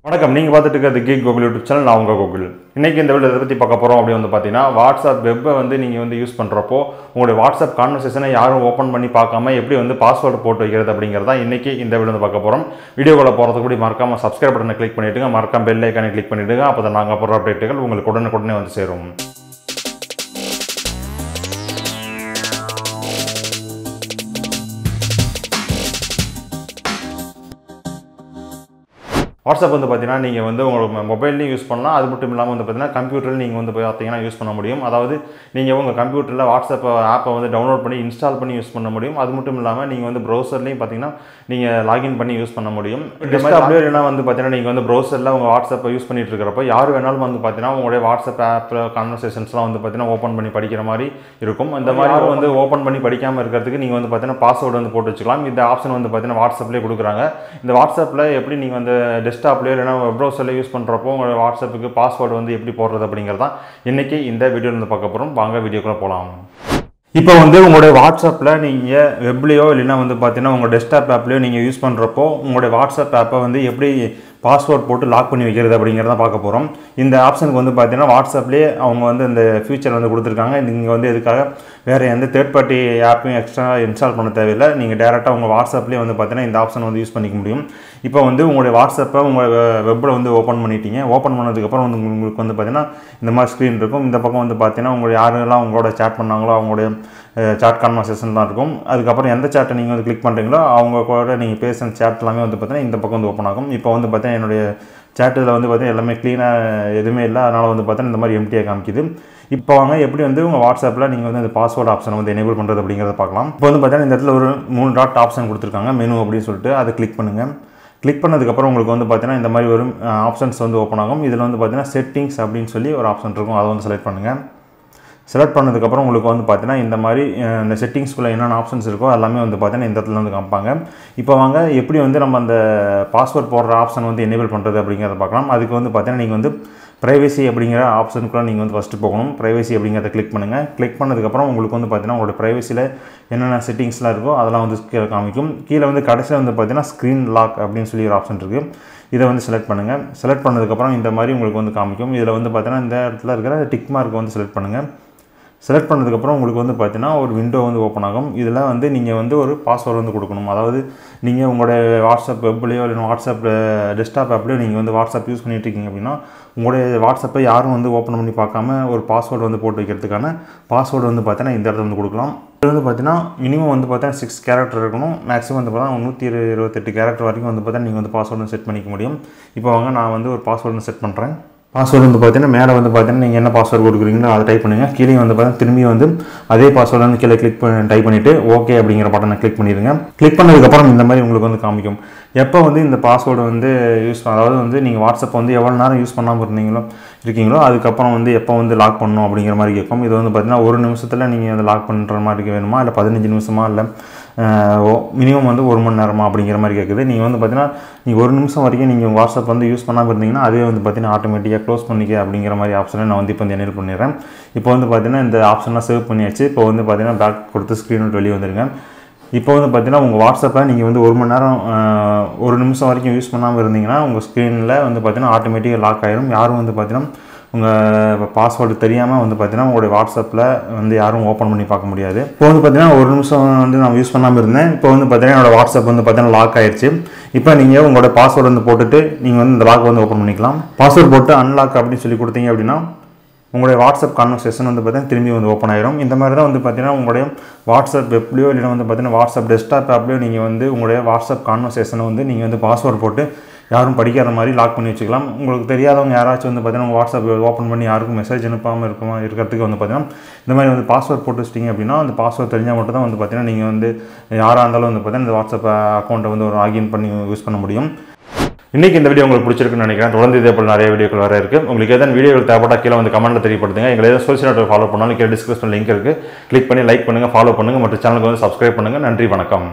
வணக்கம். நீங்கள் பார்த்துட்டு இருக்கிறது கீக் கோகுல் யூடியூப் சேனல். நான் உங்கள் கோகுல். இன்றைக்கி இந்த வீடியோ எதை பற்றி பார்க்க போகிறோம் அப்படி வந்து பார்த்தீங்கன்னா, வாட்ஸ்அப் வெப்பை வந்து நீங்கள் யூஸ் பண்ணுறப்போ உங்களுடைய வாட்ஸ்அப் கான்வர்சேஷனை யாரும் ஓப்பன் பண்ணி பார்க்காம எப்படி பாஸ்வேர்டு போட்டு வைக்கிறது அப்படிங்கிறதா இன்றைக்கி இந்த வீடியோ வந்து பார்க்க போகிறோம். வீடியோக்குள்ளே போகிறதுக்கு கூட மறக்காமல் சப்ஸ்கிரைப் பட்டனை கிளிக் பண்ணிவிடுங்க, மறக்காம பெல் ஐக்கானை கிளிக் பண்ணிவிடுங்க. அப்போ தான் நாங்கள் போடுற அப்டேட்டுகள் உங்களுக்கு உடனே வந்து சேரும். வாட்ஸ்அப் வந்து பார்த்தீங்கன்னா நீங்கள் உங்களோட மொபைல்லையும் யூஸ் பண்ணலாம். அது மட்டும் இல்லாமல் பார்த்தீங்கன்னா கம்ப்யூட்டரில் நீங்கள் பார்த்தீங்கன்னா யூஸ் பண்ண முடியும். அதாவது நீங்கள் உங்கள் கம்ப்யூட்டரில் வாட்ஸ்அப் ஆப்பை டவுன்லோட் பண்ணி இன்ஸ்டால் பண்ணி யூஸ் பண்ண முடியும். அது மட்டும் இல்லாமல் நீங்கள் ப்ரௌசர்லையும் பார்த்தீங்கன்னா நீங்கள் லாகின் பண்ணி யூஸ் பண்ண முடியும். டெஸ்க்டாப்லேயே இல்லைனா பார்த்தீங்கன்னா நீங்கள் ப்ரௌசரில் உங்கள் வாட்ஸ்அப்பை யூஸ் பண்ணிட்டு இருக்கிறப்போ யார் வேணாலும் பார்த்தீங்கன்னா உங்களுடைய வாட்ஸ்அப் ஆப்பில் கான்வர்சேஷன்ஸ்லாம் பார்த்தீங்கன்னா ஓப்பன் பண்ணி படிக்கிற மாதிரி இருக்கும். இந்த மாதிரி ஓப்பன் பண்ணி படிக்காமல் இருக்கிறதுக்கு நீங்கள் பார்த்தீங்கன்னா பாஸ்வேர்டு போட்டு வச்சுக்கலாம். இந்த ஆப்ஷன் பார்த்தீங்கன்னா வாட்ஸ்அப்லேயே கொடுக்குறாங்க. இந்த வாட்ஸ்அப்பில் எப்படி நீங்கள் டெஸ்க்டாப்லேயோ இல்லைனா வெப் ப்ரௌசரில் யூஸ் பண்ணுறப்போ உங்கள் வாட்ஸ்அப்புக்கு பாஸ்வேர்டு எப்படி போடுறது அப்படிங்கிறதான் இன்றைக்கி இந்த வீடியோவில் பார்க்க போகிறோம். வாங்க வீடியோக்குள்ளே போகலாம். இப்போ உங்களுடைய வாட்ஸ்அப்பில் நீங்கள் வெப்லேயோ இல்லைனா பார்த்தீங்கன்னா உங்கள் டெஸ்க்டாப் ஆப்லேயோ நீங்கள் யூஸ் பண்ணுறப்போ உங்களுடைய வாட்ஸ்அப் ஆப்பை எப்படி பாஸ்வேர்ட் போட்டு லாக் பண்ணி வைக்கிறது அப்படிங்கிறத பார்க்க போகிறோம். இந்த ஆப்ஷனுக்கு பார்த்தீங்கன்னா வாட்ஸ்அப்லேயே அவங்க இந்த ஃபியூச்சர் கொடுத்துருக்காங்க. நீங்கள் எதுக்காக வேறு எந்த தேர்ட் பார்ட்டி ஆப்பையும் எக்ஸ்ட்ரா இன்ஸ்டால் பண்ண தேவையில்லை. நீங்கள் டேரெக்டாக உங்கள் வாட்ஸ்அப்லேயே பார்த்தீங்கன்னா இந்த ஆப்ஷன் யூஸ் பண்ணிக்க முடியும். இப்போ உங்களுடைய வாட்ஸ்அப்பை உங்கள் வெப்பில் ஓப்பன் பண்ணிட்டீங்க. ஓப்பன் பண்ணதுக்கப்புறம் உங்களுக்கு பார்த்தீங்கன்னா இந்த மாதிரி ஸ்க்ரீன் இருக்கும். இந்த பக்கம் பார்த்தீங்கன்னா உங்களுடைய யாரெல்லாம் உங்களோட சேட் பண்ணாங்களோ அவங்களுடைய சாட் கான்வர்சேஷன் தான் இருக்கும். அதுக்கப்புறம் எந்த சேட்டை நீங்கள் கிளிக் பண்ணுறீங்களோ அவங்க கூட நீங்கள் பேசுகிற சேட் எல்லாமே பார்த்தீங்கன்னா இந்த பக்கம் ஓப்பன் ஆகும். இப்போ பார்த்தீங்கன்னா என்னுடைய சேட்டில் பார்த்தீங்கன்னா எல்லாமே க்ளீனாக எதுவுமே இல்லை. அதனால் பார்த்தீங்கன்னா இந்த மாதிரி எம்டியாக காமிக்குது. இப்போ வாங்க எப்படி உங்கள் வாட்ஸ்அப்பில் நீங்கள் இந்த பாஸ்வேர்டு ஆப்ஷனை எனேபிள் பண்ணுறது அப்படிங்கிறத பார்க்கலாம். இப்போ பார்த்தீங்கன்னா இந்த இடத்துல ஒரு 3 டாட் ஆப்ஷன் கொடுத்துருக்காங்க, மெனு அப்படின்னு சொல்லிட்டு. அதை கிளிக் பண்ணுங்கள். கிளிக் பண்ணதுக்கப்புறம் உங்களுக்கு பார்த்தீங்கன்னா இந்த மாதிரி ஒரு ஆப்ஷன்ஸ் ஓப்பன் ஆகும். இதில் பார்த்தீங்கன்னா செட்டிங்ஸ் அப்படின்னு சொல்லி ஒரு ஆப்ஷன் இருக்கும். அதை செலக்ட் பண்ணுங்கள். செலக்ட் பண்ணதுக்கப்புறம் உங்களுக்கு பார்த்தீங்கன்னா இந்த மாதிரி இந்த செட்டிங்ஸ்குள்ளே என்னென்ன ஆப்ஷன்ஸ் இருக்கோ எல்லாமே பார்த்தீங்கன்னா இந்த இடத்துல காமிப்பாங்க. இப்போ வாங்க எப்படி நம்ம அந்த பாஸ்வேர்ட் போடுற ஆப்ஷன் எனேபிள் பண்ணுறது அப்படிங்கிறத பார்க்கலாம். அதுக்கு பார்த்தீங்கன்னா நீங்கள் ப்ரைவசி அப்படிங்கிற ஆப்ஷனுக்குள்ள நீங்கள் ஃபஸ்ட்டு போகணும். ப்ரைவசி அப்படிங்கிறத கிளிக் பண்ணுங்கள். கிளிக் பண்ணதுக்கப்புறம் உங்களுக்கு பார்த்தீங்கன்னா உங்களோட ப்ரைவசியில் என்னென்ன செட்டிங்ஸ்லாம் இருக்கோ அதெல்லாம் கீழே காமிக்கும். கீழே கடைசியில் பார்த்தீங்கன்னா ஸ்க்ரீன் லாக் அப்படின்னு சொல்லி ஒரு ஆப்ஷன் இருக்குது. இதை செலக்ட் பண்ணுங்கள். செலக்ட் பண்ணதுக்கப்புறம் இந்த மாதிரி உங்களுக்கு காமிக்கும். இதில் பார்த்தீங்கன்னா இந்த இடத்துல இருக்கிற டிக் மார்க் செலக்ட் பண்ணுங்கள். செலக்ட் பண்ணதுக்கப்புறம் உங்களுக்கு பார்த்தீங்கன்னா ஒரு விண்டோ ஓப்பன் ஆகும். இதில் நீங்கள் ஒரு பாஸ்வேர்டு கொடுக்கணும். அதாவது நீங்கள் உங்களுடைய வாட்ஸ்அப் வெப்லேயோ இல்லை வாட்ஸ்அப் டெஸ்க்டாப் ஆப்லேயோ நீங்கள் வாட்ஸ்அப் யூஸ் பண்ணிட்டு இருக்கீங்க அப்படின்னா உங்களுடைய வாட்ஸ்அப்பை யாரும் ஓப்பன் பண்ணி பார்க்காம ஒரு பாஸ்வேர்டு போட்டு வைக்கிறதுக்கான பாஸ்வேர்டு பார்த்தீங்கன்னா இந்த இடத்துல கொடுக்கலாம். இது பார்த்தீங்கன்னா மினிமம் பார்த்தீங்கன்னா 6 கேரக்டர் இருக்கணும். மேக்ஸிமம் பார்த்தீங்கன்னா 128 கேரக்டர் வரைக்கும் பார்த்தீங்கன்னா நீங்கள் பாஸ்வேர்டு செட் பண்ணிக்க முடியும். இப்போ வாங்க நான் ஒரு பாஸ்வேர்டு செட் பண்ணுறேன். பாஸ்வேர்டு பார்த்தீங்கன்னா மேலே பார்த்தீங்கன்னா நீங்கள் என்ன பாஸ்வேர்டு கொடுக்குறீங்களோ அதை டைப் பண்ணுங்கள். கீழே பார்த்தீங்கன்னா திரும்பி அதே பாஸ்வேர்டு கீழே டைப் பண்ணிவிட்டு ஓகே அப்படிங்கிற பட்டனை கிளிக் பண்ணிடுங்க. கிளிக் பண்ணதுக்கப்புறம் இந்த மாதிரி உங்களுக்கு காமிக்கும். எப்போ இந்த பாஸ்வேர்டு யூஸ் அதாவது நீங்கள் வாட்ஸ்அப் எவ்வளோ நேரம் யூஸ் பண்ணாமல் இருக்கீங்களோ அதுக்கப்புறம் எப்போ லாக் பண்ணணும் அப்படிங்கிற மாதிரி கேட்கும். இது பார்த்தீங்கன்னா 1 நிமிஷத்தில் நீங்கள் லாக் பண்ணுற மாதிரி வேணுமா இல்லை 15 நிமிஷமா இல்லை மினிமம் 1 மணி நேரமா அப்படிங்கிற மாதிரி கேட்குது. நீங்கள் பார்த்தீங்கன்னா நீங்கள் 1 நிமிஷம் வரைக்கும் நீங்கள் வாட்ஸ்அப் யூஸ் பண்ணாமல் இருந்தீங்கன்னா அதே பார்த்தீங்கன்னா ஆட்டோமேட்டிக்காக க்ளோஸ் பண்ணிக்க அப்படிங்கிற மாதிரி ஆப்ஷனை நான் இப்போ எனேபிள் பண்ணிடுறேன். இப்போ பார்த்தீங்கன்னா இந்த ஆப்ஷன்லாம் சேவ் பண்ணியாச்சு. இப்போ பார்த்தீங்கன்னா பேக் கொடுத்து ஸ்க்ரீன் விட்டு வெளியே வந்துடுங்க. இப்போ பார்த்தீங்கன்னா உங்கள் வாட்ஸ்அப்பை நீங்கள் 1 மணி நேரம் 1 நிமிஷம் வரைக்கும் யூஸ் பண்ணாமல் இருந்தீங்கன்னா உங்கள் ஸ்க்ரீனில் பார்த்தீங்கன்னா ஆட்டோமேட்டிக்காக லாக் ஆகிடும். யாரும் பார்த்தீங்கன்னா உங்கள் பாஸ்வேர்டு தெரியாமல் பார்த்தீங்கன்னா உங்களுடைய வாட்ஸ்அப்பில் யாரும் ஓப்பன் பண்ணி பார்க்க முடியாது. இப்போ பார்த்தீங்கன்னா 1 நிமிஷம் நான் யூஸ் பண்ணாமல் இருந்தேன். இப்போ பார்த்தீங்கன்னா என்னோடய வாட்ஸ்அப் பார்த்தீங்கன்னா லாக் ஆயிடுச்சு. இப்போ நீங்கள் உங்களோட பாஸ்வேர்டு போட்டுட்டு நீங்கள் இந்த லாக் ஓப்பன் பண்ணிக்கலாம். பாஸ்வேர்டு போட்டு அன்லாக் அப்படின்னு சொல்லி கொடுத்தீங்க அப்படின்னா உங்களுடைய வாட்ஸ்அப் கான்வர்சேஷன் பார்த்தீங்கன்னா திரும்பி ஓப்பன் ஆயிடும். இந்த மாதிரி தான் பார்த்தீங்கன்னா உங்களுடைய வாட்ஸ்அப் வெப்லேயோ இல்லைனா பார்த்தீங்கன்னா வாட்ஸ்அப் டெஸ்க்டாப் ஆப்லேயோ நீங்கள் உங்களுடைய வாட்ஸ்அப் கான்வர்சேஷனை நீங்கள் பாஸ்வேர்டு போட்டு யாரும் படிக்காத மாதிரி லாக் பண்ணி வச்சுக்கலாம். உங்களுக்கு தெரியாதவங்க யாராச்சும் பார்த்தீங்கன்னா உங்கள் வாட்ஸ்அப் ஓப்பன் பண்ணி யாருக்கும் மெசேஜ் அனுப்பாமல் இருக்கிறதுக்கு பார்த்தீங்கன்னா இந்த மாதிரி பாஸ்வேர்ட் போட்டு வச்சிட்டிங்க அப்படின்னா அந்த பாஸ்வேர்ட் தெரிஞ்சால் மட்டும் தான் பார்த்தீங்கன்னா நீங்கள் யாராக இருந்தாலும் பார்த்தீங்கன்னா இந்த வாட்ஸ்அப் அக்கௌண்ட்டை ஒரு லாகின் பண்ணி யூஸ் பண்ண முடியும். இன்றைக்கி இந்த வீடியோ உங்களுக்கு பிடிச்சிருக்குன்னு நினைக்கிறேன். தொடர்ந்து இதே போல் நிறைய வீடியோக்கள் வர இருக்குது. உங்களுக்கு எதாவது வீடியோக்கள் தேவைப்பட்டால் கீழே கமெண்ட்டில் தெரியப்படுத்துங்க. எங்களை ஏதாவது சோஷியல் நெட்வொர்க் ஃபாலோ பண்ணாலும் கீழே டிஸ்கிரிப்ஷன் லிங்க் இருக்குது. கிளிக் பண்ணி லைக் பண்ணுங்கள், ஃபாலோ பண்ணுங்கள் மற்றும் சேனலுக்கு சப்ஸ்கிரைப் பண்ணுங்கள். நன்றி, வணக்கம்.